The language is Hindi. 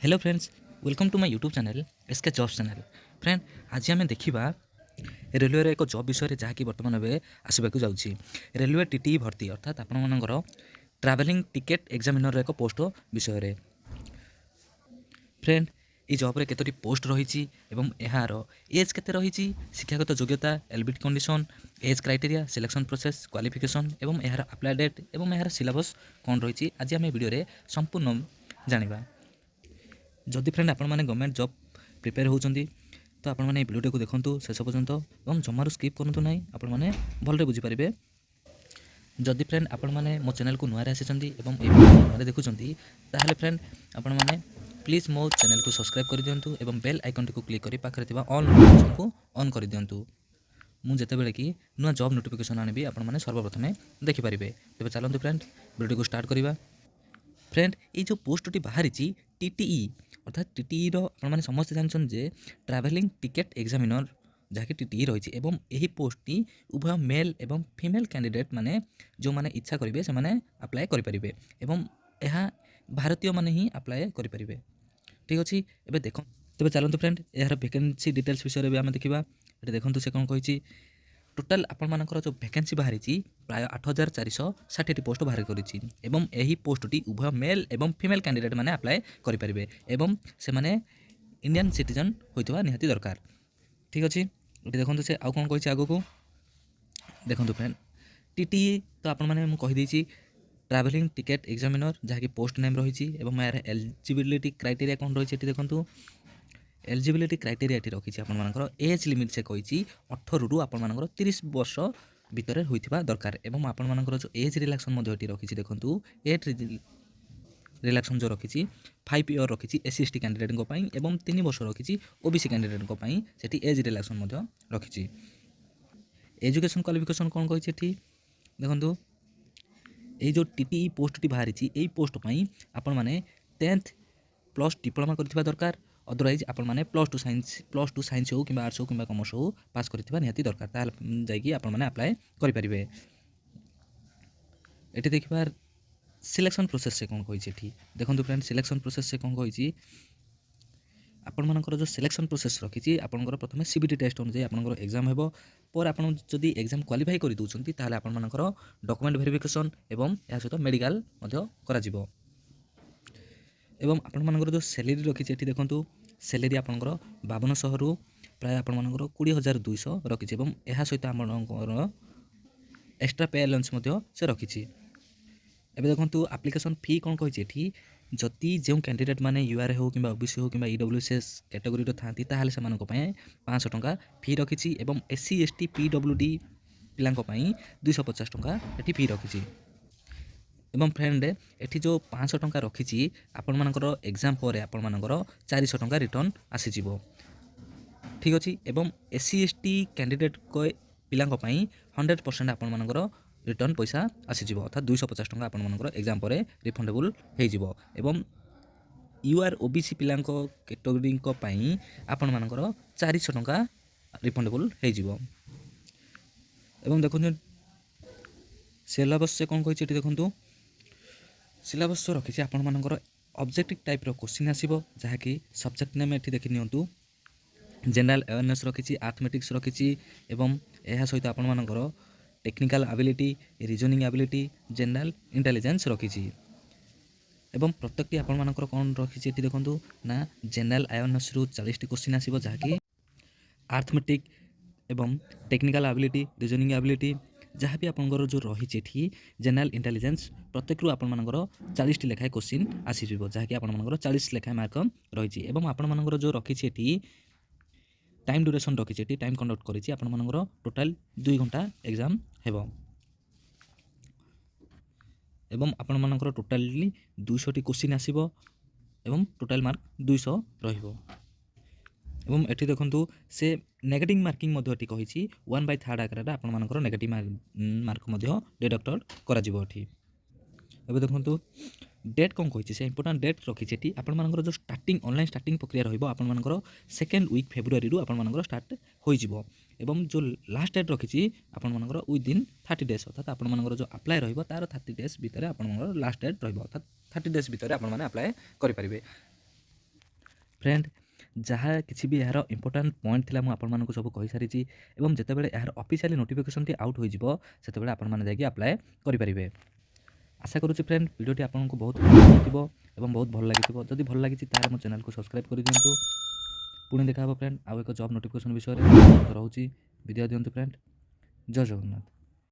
Hello friends, welcome to my YouTube channel SK jobs channel. Friend, आज आम देखा रेलवे एक जॉब विषय में जहाँकि बर्तमान आसवाक जाऊँगी रेलवे टीटी भर्ती अर्थात आपंकर ट्रावेलिंग टिकेट एग्जामिनर एक पोस्ट विषय। फ्रेंड, ये जॉब रे केतोटी पोस्ट रही यार एज केते रही, शिक्षागत योग्यता, Elbit condition, age criteria, selection process, qualification एवं यार अप्लाई डेट एवं यार सिलेबस कौन रही आज आम वीडियो संपूर्ण जाना। जदि फ्रेंड आपण मैंने गवर्नमेंट जॉब प्रिपेयर होती तो आपण मैंने भिडियो को देखूँ शेष पर्यंत और जमारू स्किप करूँ ना, आपण मैंने भलरे बुझीपारे। जदि फ्रेंड आपण मैंने मो चैनल को नुआ आसी देखुं ताहले फ्रेंड आपण मैंने प्लीज मो चैनल को सब्सक्राइब कर दिंतु और बेल आइकन को क्लिक कर पाखे ऑल नोटिफिकेशन को ऑन कर दिंतु। मुझे जिते कि नुआ जॉब नोटिफिकेशन आनी आपण मैंने सर्वप्रथमे देखिपारे। तेज चलते फ्रेंड वीडियो को स्टार्ट करवा। फ्रेंड, ये जो पोस्टटी बाहरी टीटीई अर्थात टीटीई मैंने समस्त जानते जे ट्रावेलिंग टिकेट एग्जामिनर जहाँकि टीटीई रही है। यही पोस्टटी उभय मेल एवं फीमेल कैंडिडेट माने जो माने इच्छा करेंगे से माने अप्लाई करेंगे एवं यह भारतीय माने ही अप्लाई करेंगे। ठीक अच्छे, एवं देख तेज चलते फ्रेंड यार वैकेंसी डिटेल्स विषय में आम देखा। ये देखो से कौन कही टोटाल आपर जो वैकेंसी बाहरी प्राय 8460 पोस्ट बाहर करी एवं यही पोस्टटी उभय मेल एवं फीमेल कैंडिडेट माने अप्लाई करेंगे एवं से माने इंडियन सिटीजन होता निहाती दरकार। ठीक अच्छे, ये देखो से आउ कौन कही आग को देखो फ्रेंड टीटी तो आपण मैंने कहीदे ट्रावेलिंग टिकेट एग्जामिनर जहाँकि पोस्ट नेम रही यार एलिजिबिलिटी क्राइटेरिया कौन रही है। देखो एलिजिबिलिटी क्राइटेरिया रखी आपर एज लिमिट से कही 18 रु आपर 30 वर्ष भितर होता दरकार एवं आपर जो एज रिलैक्सन रखी। देखो एज रिलैक्सन जो रखी 5 ईयर रखी S C S T candidate एवं 3 वर्ष रखी ओबीसी कैंडिडेट से एज रिलैक्सन रखी। एजुकेशन क्वालिफिकेशन कौन कही देखो ये जो टीटी पोस्टटी बाहरी यही पोस्ट आपण मैंने 10th प्लस डिप्लोमा कर दरकार। अदरवाइज आपण मैंने प्लस टू साइंस हो कि आर्ट्स हो कि कॉमर्स हो पास करथिबा निहाती दरकार ताल जाइए आपण मैंने अप्लाई करि परिबे। एठी देखबार सिलेक्शन प्रोसेस से कौन कही देखो फ्रेंड सिलेक्शन प्रोसेस से कौन कही आपण मानकर जो सिलेक्शन प्रोसेस रखी आपंकर प्रथम सीबीटी टेस्ट अनुसार आपंकर एग्जाम हेबो पर आपण जदि एग्जाम क्वालिफाई कर दउछंती ताले आपण मानकर डॉक्यूमेंट वेरिफिकेशन एवं या सहित मेडिकल मध्य करा जिवो। एवं आपण मानकर जो सैलरी रखी एठी देखंतु सैलरी आपंकर 5200 रु प्राय आपण मानकर 20200 रखी एवं या सहित आपंकर एक्स्ट्रा पे अलाउंस मध्य से रखी। एबे देखंतु एप्लिकेशन फी कौन कही एठी जदि जो कैंडिडेट माने यूआर हो कि ओबीसी हो कि ईडब्ल्यूएस कैटेगोरी थांती ताहले से 500 टंका फी रखी एवं एससी एसटी पीडब्ल्यूडी पिलांको पई 250 टंका एठी फी रखी। एवं फ्रेंड एठी जो 500 टंका रखी आपण मानकर एग्जाम पर आपण मानकर 400 टंका रिटर्न आसी जिवो। ठीक अच्छे, एवं एससी एसटी कैंडिडेट को पिलांको पई 100% आपण मानकर रिटर्न पैसा आसीजिवो अर्थात 250 टंका आपण मानकर एग्जाम पर रिफंडेबल हो एवं यूआर ओबीसी पिलांको कैटेगोरी को पई आपण मानकर 400 टंका रिफंडेबल हो। एवं देखो सिलेबस से कौन कही देखो सिलेबस रखी आपण मानकर ऑब्जेक्टिव टाइप रो क्वेश्चन आसीबो जहाँकि सब्जेक्ट नेम एठी देखि नियंतु जनरल अवेयरनेस रखी आर्थमेटिक्स रखी एवं यह सहित आपण मानकर technical ability reasoning ability general intelligence रखी एवं प्रत्येकटी आपण मानकर कौन रखी देखो ना जनरल अवेयरनेस रु 40 क्वेश्चन आसीबो जहाँकि आर्थमेटिक एवं टेक्निकल एबिलिटी रीजनिंग एबिलिटी जहाँ भी आपंकर जो रही जनरल इंटेलिजेंस प्रत्येक रु आपण मानकर 40 लेखाएं क्वेश्चन आसीजिवो जहाँकि आपण मानकर 40 लेखाएं मार्क रही एवं आपण मानकर जो रखी टाइम ड्यूरेशन रखी टाइम कंडक्ट करी आपण मानकर टोटाल 2 घंटा एग्जाम हेबो एवं आपण मानकर टोटाली 200 टी क्वेश्चन आसीबो एवं टोटाल मार्क 200 रहिबो। एवं एठी देखंतु से नेगेटिव मार्किंग मध्य एठी कहिछि 1/3 आकार आपण मानकर नेगेटिव मार्क मध्य डिडक्ट करा जिवो एठी। एबे देखंतु डेट कौन कही से इंपोर्टाट डेट रखी एठी आपण मानकर जो स्टार्टिंग ऑनलाइन स्टार्टिंग प्रक्रिया रहिबो आपण मानकर सेकेंड वीक फेब्रुआरी रु आपण मानकर स्टार्ट होई जिवो एवं जो लास्ट डेट रखी आपण मानकर विदिन 30 डेज अर्थात आपण मानकर जो अप्लाई रहिबो तार 30 डेज भितर आपण मानकर लास्ट डेट रहिबो अर्थात 30 डेज भितर आपण माने अप्लाई करि परिबे। फ्रेंड जहाँ किसी भी यार इंपोर्टाट पॉइंट थिला मु आपण मानकु सब कहि सारिछि एवं जेतेबेले यार ऑफिशियली नोटिफिकेशन टी आउट होई जिवो सेतेबेले आपण माने जायकि अप्लाई करि परिबे। आशा करूछि फ्रेंड वीडियोटी आपको बहुत भल लागिथिबो एवं बहुत भल लागिथिबो। जदि भल लागिछि तारे मो चैनल को सब्सक्राइब करि दियंतु। पुणी देखा हबो फ्रेंड आउ एक जॉब नोटिफिकेशन विषय रे। रहुछि विदाय दियंतु फ्रेंड। जय जगन्नाथ।